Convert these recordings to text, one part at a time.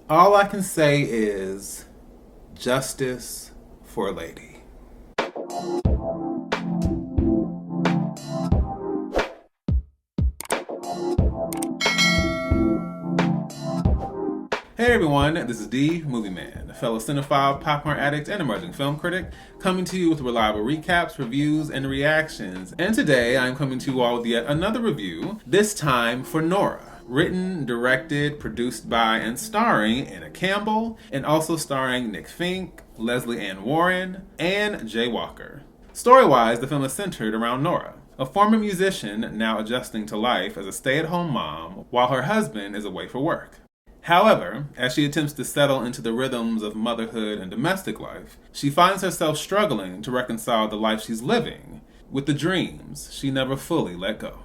All I can say is justice for Lady. Hey everyone, this is D, Movieman, a fellow cinephile, popcorn addict, and emerging film critic, coming to you with reliable recaps, reviews, and reactions. And today I'm coming to you all with yet another review, this time for Nora. Written, directed, produced by, and starring Anna Campbell, and also starring Nick Fink, Lesley Ann Warren, and Jay Walker. Story-wise, the film is centered around Nora, a former musician now adjusting to life as a stay-at-home mom while her husband is away for work. However, as she attempts to settle into the rhythms of motherhood and domestic life, she finds herself struggling to reconcile the life she's living with the dreams she never fully let go.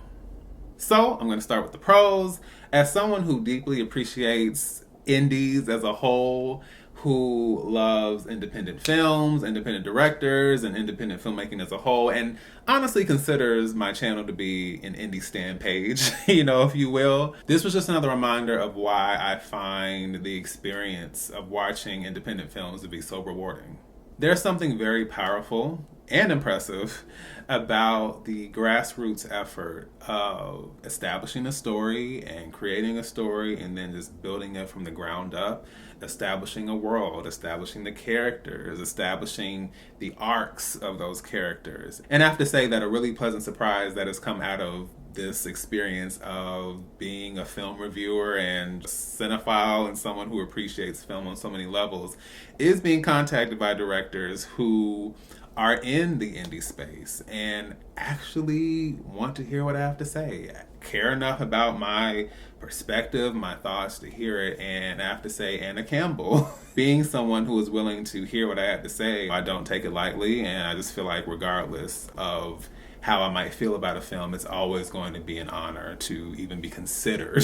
So, I'm going to start with the pros. As someone who deeply appreciates indies as a whole, who loves independent films, independent directors, and independent filmmaking as a whole, and honestly considers my channel to be an indie stan page, if you will. This was just another reminder of why I find the experience of watching independent films to be so rewarding. There's something very powerful and impressive about the grassroots effort of establishing a story and creating a story and then just building it from the ground up, establishing a world, establishing the characters, establishing the arcs of those characters. And I have to say that a really pleasant surprise that has come out of this experience of being a film reviewer and cinephile and someone who appreciates film on so many levels is being contacted by directors who are in the indie space and actually want to hear what I have to say, care enough about my perspective, my thoughts to hear it. And I have to say, Anna Campbell, being someone who is willing to hear what I have to say, I don't take it lightly, and I just feel like regardless of how I might feel about a film, it's always going to be an honor to even be considered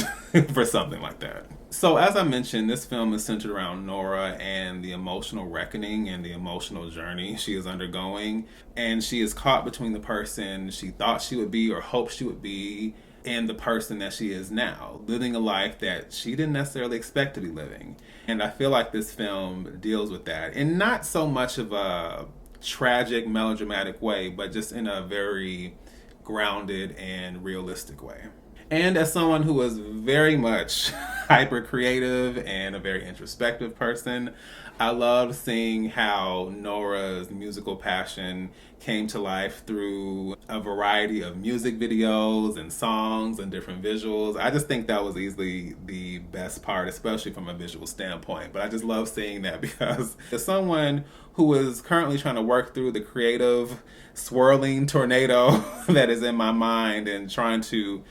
for something like that. So as I mentioned, this film is centered around Nora and the emotional reckoning and the emotional journey she is undergoing. And she is caught between the person she thought she would be or hoped she would be and the person that she is now, living a life that she didn't necessarily expect to be living. And I feel like this film deals with that in not so much of a tragic, melodramatic way, but just in a very grounded and realistic way. And as someone who is very much hyper creative and a very introspective person, I love seeing how Nora's musical passion came to life through a variety of music videos and songs and different visuals. I just think that was easily the best part, especially from a visual standpoint. But I just love seeing that because as someone who is currently trying to work through the creative swirling tornado that is in my mind and trying to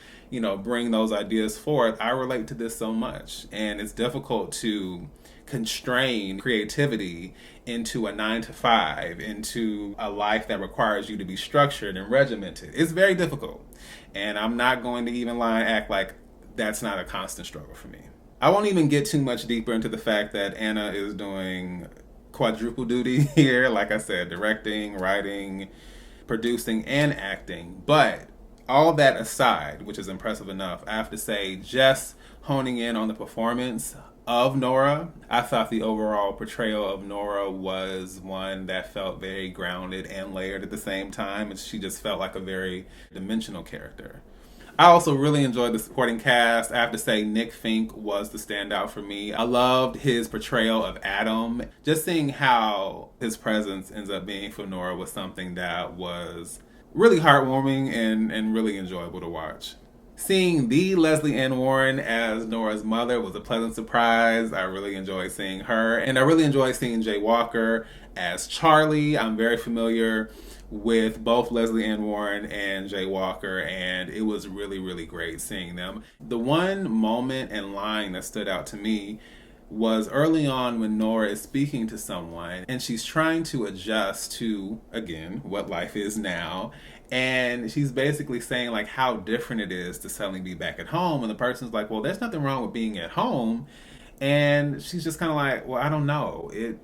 bring those ideas forth, I relate to this so much. And it's difficult to constrain creativity into a 9-to-5, into a life that requires you to be structured and regimented. It's very difficult. And I'm not going to even lie and act like that's not a constant struggle for me. I won't even get too much deeper into the fact that Anna is doing quadruple duty here. Like I said, directing, writing, producing, and acting. But all that aside, which is impressive enough, I have to say, just honing in on the performance of Nora, I thought the overall portrayal of Nora was one that felt very grounded and layered at the same time. And she just felt like a very dimensional character. I also really enjoyed the supporting cast. I have to say Nick Fink was the standout for me. I loved his portrayal of Adam. Just seeing how his presence ends up being for Nora was something that was really heartwarming and really enjoyable to watch. Seeing the Lesley Ann Warren as Nora's mother was a pleasant surprise. I really enjoyed seeing her. And I really enjoyed seeing Jay Walker as Charlie. I'm very familiar with both Lesley Ann Warren and Jay Walker, and it was really, really great seeing them. The one moment and line that stood out to me was early on when Nora is speaking to someone and she's trying to adjust to, again, what life is now. And she's basically saying like how different it is to suddenly be back at home. And the person's like, well, there's nothing wrong with being at home. And she's just kind of like, well, I don't know. It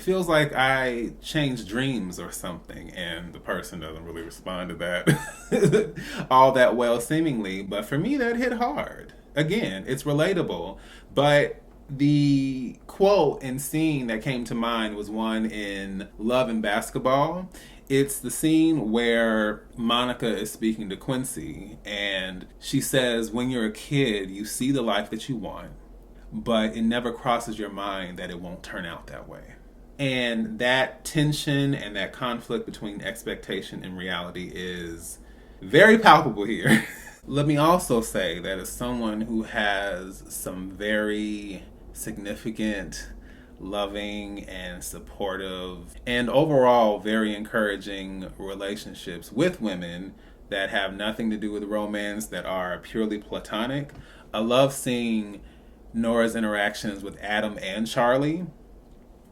feels like I changed dreams or something. And the person doesn't really respond to that all that well, seemingly. But for me, that hit hard. Again, it's relatable. But The quote and scene that came to mind was one in Love and Basketball. It's the scene where Monica is speaking to Quincy, and she says, when you're a kid, you see the life that you want, but it never crosses your mind that it won't turn out that way. And that tension and that conflict between expectation and reality is very palpable here. Let me also say that as someone who has some very significant, loving, and supportive, and overall very encouraging relationships with women that have nothing to do with romance, that are purely platonic, I love seeing Nora's interactions with Adam and Charlie,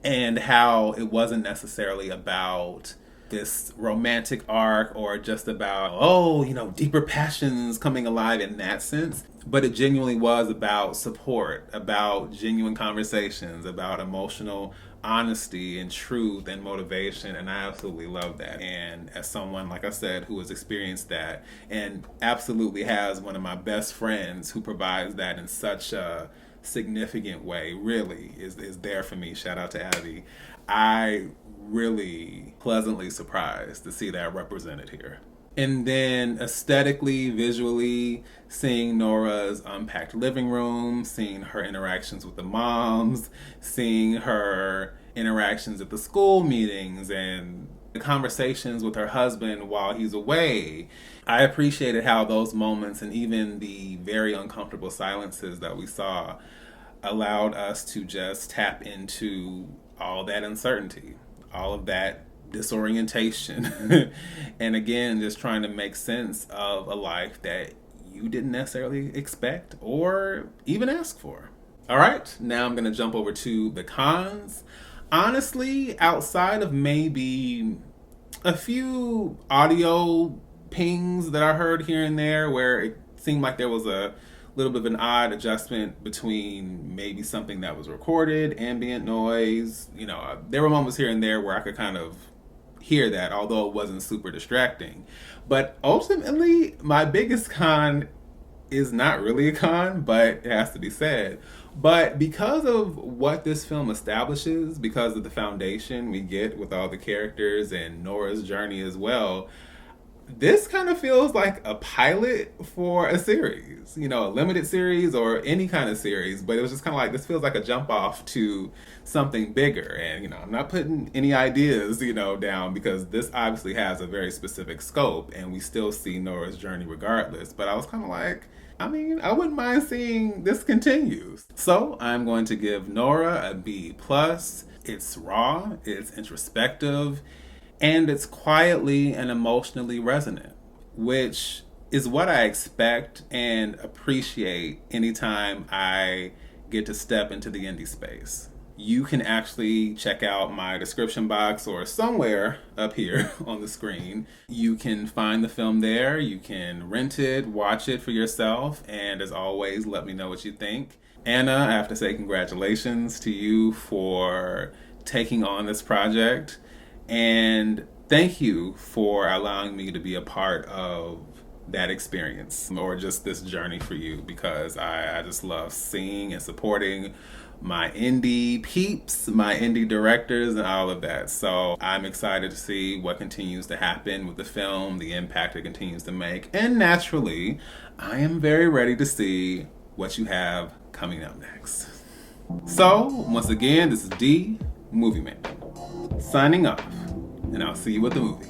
and how it wasn't necessarily about this romantic arc or just about, deeper passions coming alive in that sense. But it genuinely was about support, about genuine conversations, about emotional honesty and truth and motivation. And I absolutely love that. And as someone, like I said, who has experienced that and absolutely has one of my best friends who provides that in such a significant way, really is there for me. Shout out to Abby. I really pleasantly surprised to see that represented here. And then aesthetically, visually, seeing Nora's unpacked living room, seeing her interactions with the moms, seeing her interactions at the school meetings and the conversations with her husband while he's away. I appreciated how those moments and even the very uncomfortable silences that we saw allowed us to just tap into all that uncertainty, all of that disorientation, and again, just trying to make sense of a life that you didn't necessarily expect or even ask for. All right, now I'm going to jump over to the cons. Honestly, outside of maybe a few audio pings that I heard here and there where it seemed like there was a little bit of an odd adjustment between maybe something that was recorded, ambient noise, there were moments here and there where I could kind of hear that, although it wasn't super distracting. But ultimately, my biggest con is not really a con, but it has to be said. But because of what this film establishes, because of the foundation we get with all the characters and Nora's journey as well, this kind of feels like a pilot for a series, a limited series or any kind of series. But it was just kind of like, this feels like a jump off to something bigger. And, I'm not putting any ideas, down, because this obviously has a very specific scope and we still see Nora's journey regardless. But I was kind of like, I wouldn't mind seeing this continue. So I'm going to give Nora a B+. It's raw, it's introspective, and it's quietly and emotionally resonant, which is what I expect and appreciate anytime I get to step into the indie space. You can actually check out my description box or somewhere up here on the screen. You can find the film there. You can rent it, watch it for yourself, and as always, let me know what you think. Anna, I have to say congratulations to you for taking on this project. And thank you for allowing me to be a part of that experience or just this journey for you, because I just love seeing and supporting my indie peeps, my indie directors, and all of that. So I'm excited to see what continues to happen with the film, the impact it continues to make. And naturally, I am very ready to see what you have coming up next. So once again, this is D, Movieman, signing off, and I'll see you at the movies.